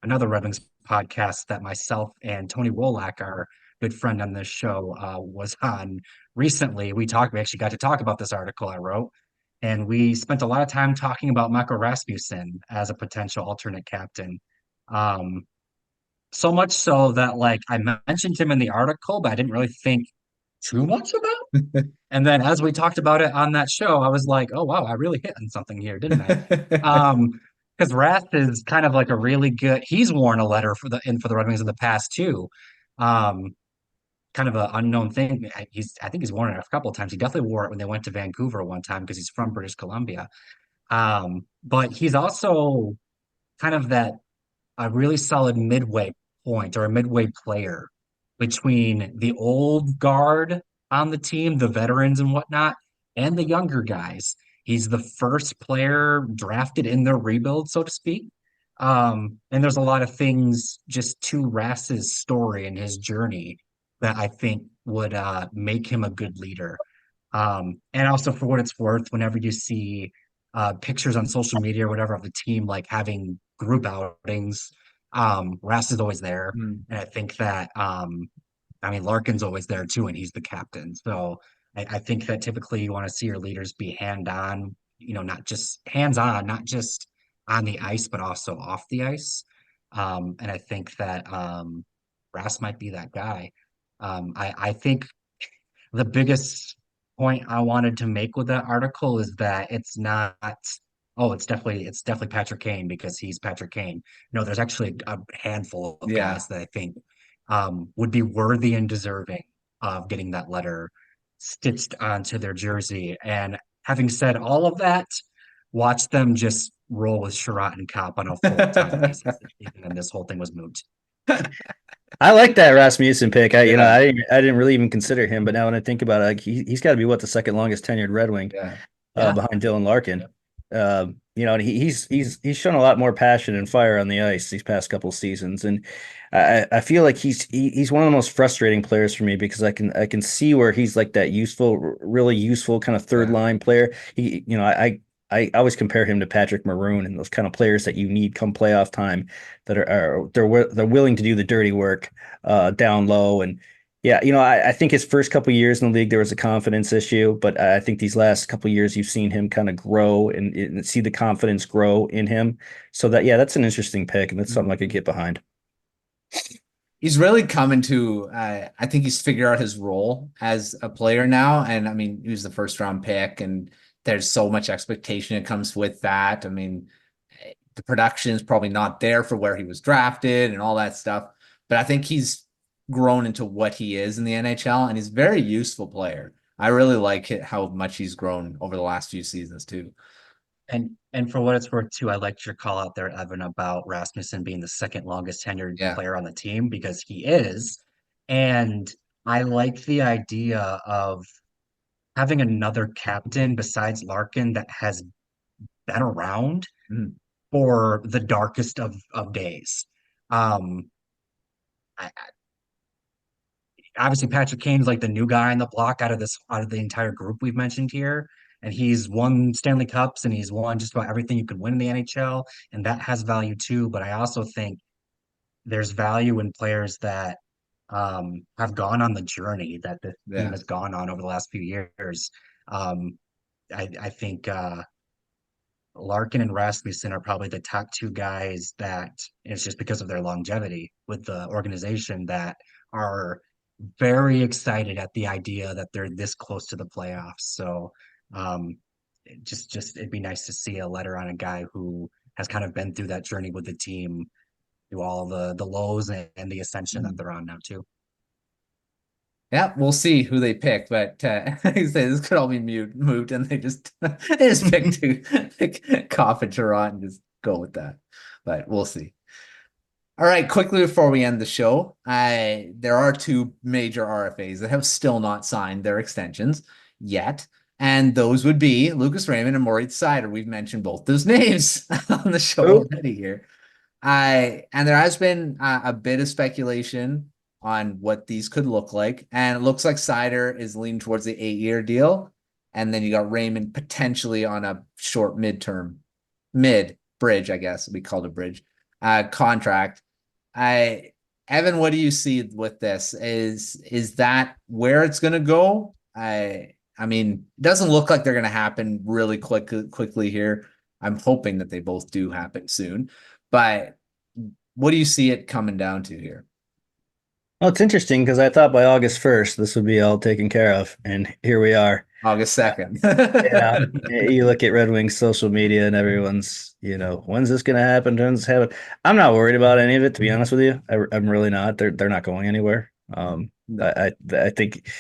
another Red Wings podcast that myself and Tony Wolak, our good friend on this show, was on recently. We actually got to talk about this article I wrote, and we spent a lot of time talking about Michael Rasmussen as a potential alternate captain. So much so that I mentioned him in the article, but I didn't really think too much about. And then as we talked about it on that show, I was like, oh wow, I really hit on something here, didn't I? Because Rath is kind of a really good. He's worn a letter for the Red Wings in the past too. Kind of an unknown thing. I think he's worn it a couple of times. He definitely wore it when they went to Vancouver one time because he's from British Columbia. But he's also kind of a really solid midway point or a midway player between the old guard on the team, the veterans and whatnot, and the younger guys. He's the first player drafted in their rebuild, so to speak. And there's a lot of things just to Rass's story and his journey that I think would make him a good leader. And also, for what it's worth, whenever you see pictures on social media or whatever of the team having group outings, Rass is always there. And I think that Larkin's always there too, and he's the captain. So I think that typically you want to see your leaders be hand-on, not just hands-on, not just on the ice, but also off the ice. And I think that Ras might be that guy. I think the biggest point I wanted to make with that article is that it's not, oh, it's definitely Patrick Kane because he's Patrick Kane. No, there's actually a handful of Yeah. guys that I think would be worthy and deserving of getting that letter stitched onto their jersey. And having said all of that, watch them just roll with Sherratt and Kopp on a full-time basis, and this whole thing was moot. I like that Rasmussen pick. Yeah. I didn't really even consider him, but now when I think about it, like he's got to be the second longest tenured Red Wing, Yeah. behind Dylan Larkin. And he's shown a lot more passion and fire on the ice these past couple of seasons, and I feel like he's one of the most frustrating players for me because I can see where he's like that really useful kind of third line player. I always compare him to Patrick Maroon and those kind of players that you need come playoff time that they're willing to do the dirty work down low. And yeah, I think his first couple of years in the league there was a confidence issue, but I think these last couple of years you've seen him kind of grow and see the confidence grow in him. So that's an interesting pick, and that's something I could get behind. He's really coming to, I think he's figured out his role as a player now. And I mean, he was the first round pick, and there's so much expectation that comes with that. I mean, the production is probably not there for where he was drafted and all that stuff, but I think he's grown into what he is in the NHL, and he's a very useful player. I really like it, how much he's grown over the last few seasons too. And for what it's worth too, I liked your call out there, Evan, about Rasmussen being the second longest tenured player on the team because he is. And I like the idea of having another captain besides Larkin that has been around for the darkest of days. Obviously Patrick Kane's like the new guy on the block out of the entire group we've mentioned here. And he's won Stanley Cups and he's won just about everything you could win in the NHL. And that has value too. But I also think there's value in players that have gone on the journey that the team has gone on over the last few years. I think Larkin and Rasmussen are probably the top two guys that it's just because of their longevity with the organization that are very excited at the idea that they're this close to the playoffs. So just it'd be nice to see a letter on a guy who has kind of been through that journey with the team, through all the lows and the ascension that they're on now too. Yeah, we'll see who they pick, but like I say, this could all be moved, and they just pick Kopp and Sherratt and just go with that. But we'll see. All right, quickly before we end the show, there are two major RFAs that have still not signed their extensions yet, and those would be Lucas Raymond and Moritz Seider. We've mentioned both those names on the show already here. And there has been a bit of speculation on what these could look like, and it looks like Seider is leaning towards the 8-year deal, and then you got Raymond potentially on a short mid-bridge, I guess we called it bridge, contract. Evan, what do you see with this? Is that where it's going to go? I mean, it doesn't look like they're going to happen really quickly here. I'm hoping that they both do happen soon, but what do you see it coming down to here? Well, it's interesting because I thought by August 1st this would be all taken care of, and here we are. August 2nd. Yeah, you look at Red Wings social media and everyone's, when's this going to happen? When's this happen? I'm not worried about any of it, to be honest with you. I'm really not. They're not going anywhere. I think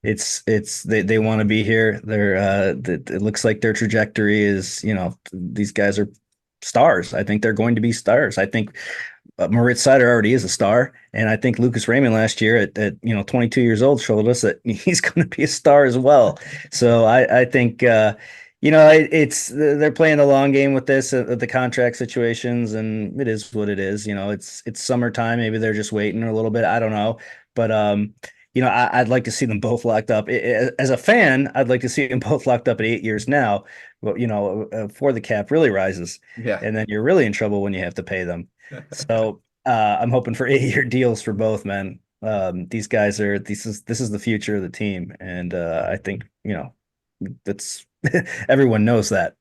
they want to be here. It looks like their trajectory is, these guys are stars. I think they're going to be stars. I think Moritz Seider already is a star, and I think Lucas Raymond last year at 22 years old showed us that he's going to be a star as well. So I think it's they're playing the long game with this the contract situations, and it is what it is. It's summertime. Maybe they're just waiting a little bit. I don't know, but I'd like to see them both locked up. As a fan, I'd like to see them both locked up at 8 years now. But before the cap really rises, and then you're really in trouble when you have to pay them. So I'm hoping for 8-year deals for both, men. These guys are this is the future of the team, and I think that's everyone knows that.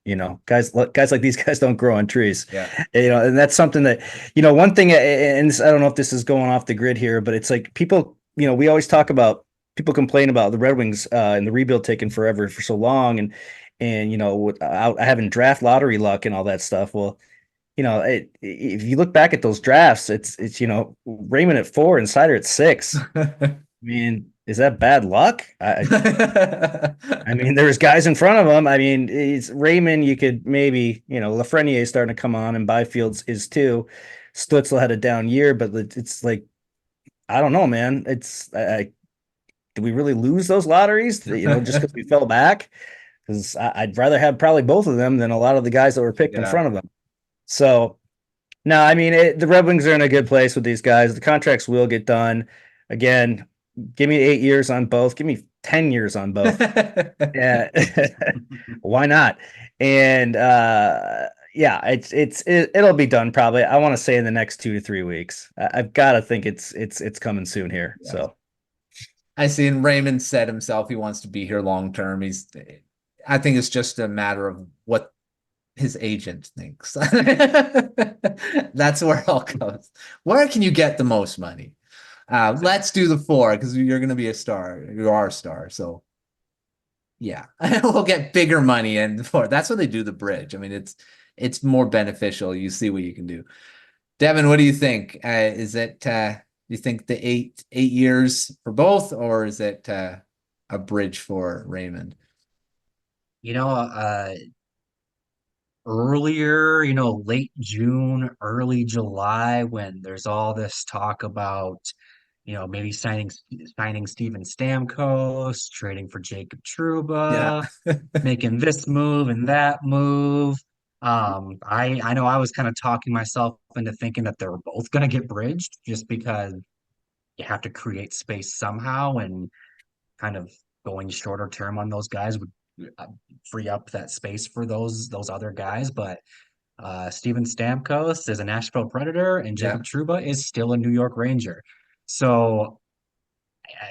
Guys like these guys don't grow on trees. Yeah. And that's something that one thing, and I don't know if this is going off the grid here, but it's like people, we always talk about people complain about the Red Wings and the rebuild taking forever for so long, and without having draft lottery luck and all that stuff. Well, if you look back at those drafts, it's Raymond at 4 and Seider at 6. I mean, is that bad luck? I mean, there's guys in front of him. I mean, it's Raymond. You could maybe, Lafreniere is starting to come on, and Byfield's is too. Stutzel had a down year, but it's like, I don't know, man. Did we really lose those lotteries? Just because we fell back? Because I'd rather have probably both of them than a lot of the guys that were picked in front of them. So, no, I mean, the Red Wings are in a good place with these guys. The contracts will get done. Again, give me 8 years on both. Give me 10 years on both. Yeah. Why not? And yeah, it'll be done probably. I want to say in the next 2 to 3 weeks. I've got to think it's coming soon here. Yeah. So I see. And Raymond said himself he wants to be here long term. I think it's just a matter of what his agent thinks. That's where it all goes. Where can you get the most money? Let's do the 4 because you're going to be a star. You are a star. So yeah, we'll get bigger money in the 4. That's what they do the bridge. I mean, it's more beneficial. You see what you can do. Devin, what do you think? Is it you think the 8 years for both, or is it a bridge for Raymond? Earlier, late June, early July, when there's all this talk about, maybe signing Steven Stamkos, trading for Jacob Trouba, making this move and that move. I know I was kind of talking myself into thinking that they were both going to get bridged just because you have to create space somehow, and kind of going shorter term on those guys would free up that space for those other guys. But Steven Stamkos is a Nashville Predator, and Jacob Trouba is still a New York Ranger. So,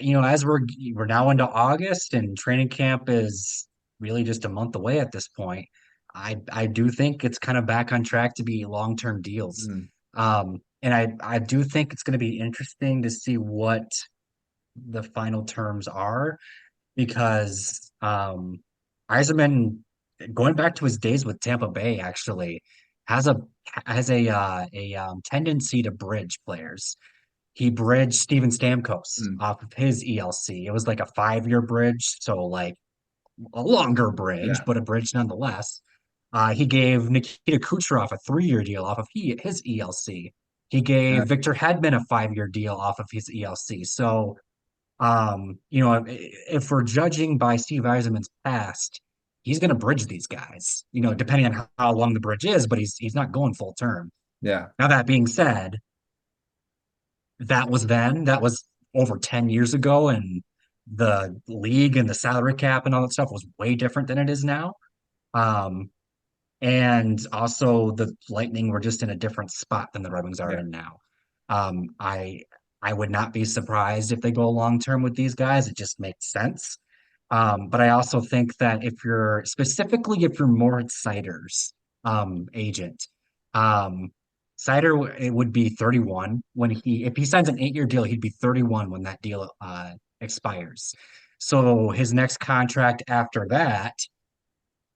as we're now into August and training camp is really just a month away at this point, I do think it's kind of back on track to be long-term deals. And I do think it's going to be interesting to see what the final terms are, because Yzerman, going back to his days with Tampa Bay, actually has a tendency to bridge players. He bridged Steven Stamkos off of his ELC. It was like a 5-year bridge, so like a longer bridge, but a bridge nonetheless. He gave Nikita Kucherov a 3-year deal off of his ELC. He gave Victor Hedman a 5-year deal off of his ELC. So, if we're judging by Steve Yzerman's past, he's going to bridge these guys, depending on how long the bridge is, but he's not going full term. Yeah. Now, that being said, that was over 10 years ago, and the league and the salary cap and all that stuff was way different than it is now. And also the Lightning were just in a different spot than the Red Wings are in now. I would not be surprised if they go long term with these guys. It just makes sense. But I also think that if you're Moritz Seider's agent, Seider, it would be 31 if he signs an 8-year deal, he'd be 31 when that deal expires. So his next contract after that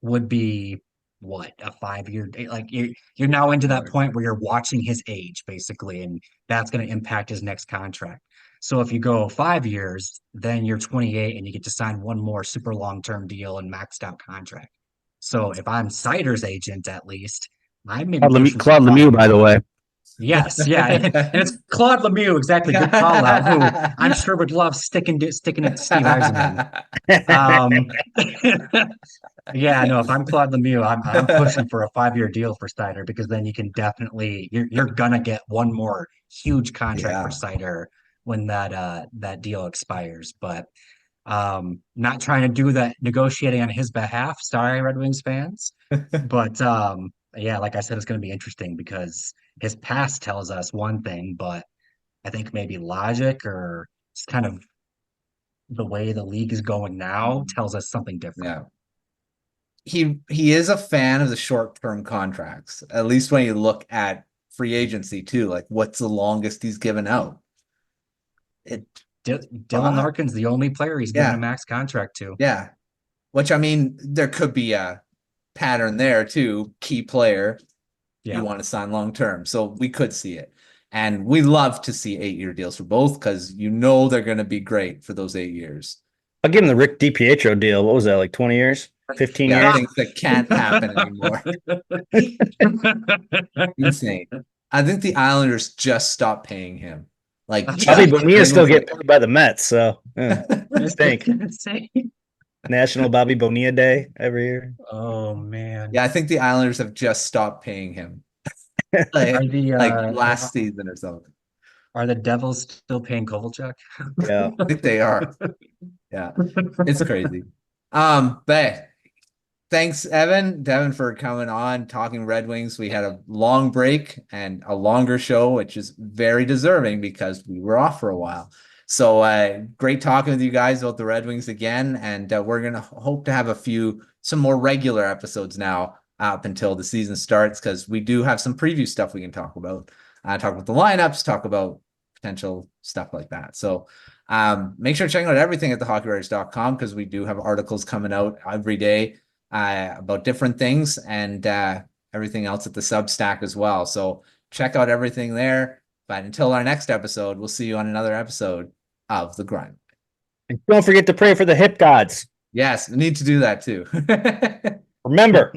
would be what, a 5-year, like you're now into that point where you're watching his age basically, and that's going to impact his next contract. So if you go 5 years, then you're 28 and you get to sign one more super long-term deal and maxed out contract. So if I'm Seider's agent, at least I maybe Claude Lemieux, by the way. Yes, yeah, and it's Claude Lemieux, exactly. Good call out. Who I'm sure would love sticking it to Steve Yzerman. Yeah, no. If I'm Claude Lemieux, I'm pushing for a 5-year deal for Seider, because then you can definitely you're gonna get one more huge contract for Seider when that deal expires. But not trying to do that negotiating on his behalf. Sorry, Red Wings fans, but yeah, like I said, it's going to be interesting because his past tells us one thing, but I think maybe logic or just kind of the way the league is going now tells us something different. Yeah. He is a fan of the short-term contracts, at least when you look at free agency too. Like, what's the longest he's given out? Dylan Larkin's the only player he's given a max contract to. Yeah. Which, I mean, there could be a pattern there too. Key player, you want to sign long term. So we could see it. And we love to see 8-year deals for both because they're going to be great for those 8 years. I'll give him the Rick DiPietro deal. What was that, like 20 years? 15 Yeah, years? things that can't happen anymore. Insane. I think the Islanders just stopped paying him. Like, Bobby Bonilla still get paid by the Mets, so I think National Bobby Bonilla Day every year. Oh man. Yeah, I think the Islanders have just stopped paying him. like last season or something. Are the Devils still paying Kovalchuk? Yeah. I think they are. Yeah. It's crazy. But thanks, Devin, for coming on, talking Red Wings. We had a long break and a longer show, which is very deserving because we were off for a while. So great talking with you guys about the Red Wings again. And we're going to hope to have some more regular episodes now up until the season starts, because we do have some preview stuff we can talk about. Talk about the lineups, talk about potential stuff like that. So make sure to check out everything at thehockeywriters.com, because we do have articles coming out every day about different things, and everything else at the Substack as well. So check out everything there. But until our next episode, we'll see you on another episode of The Grind. And don't forget to pray for the hip gods. Yes, we need to do that too. Remember.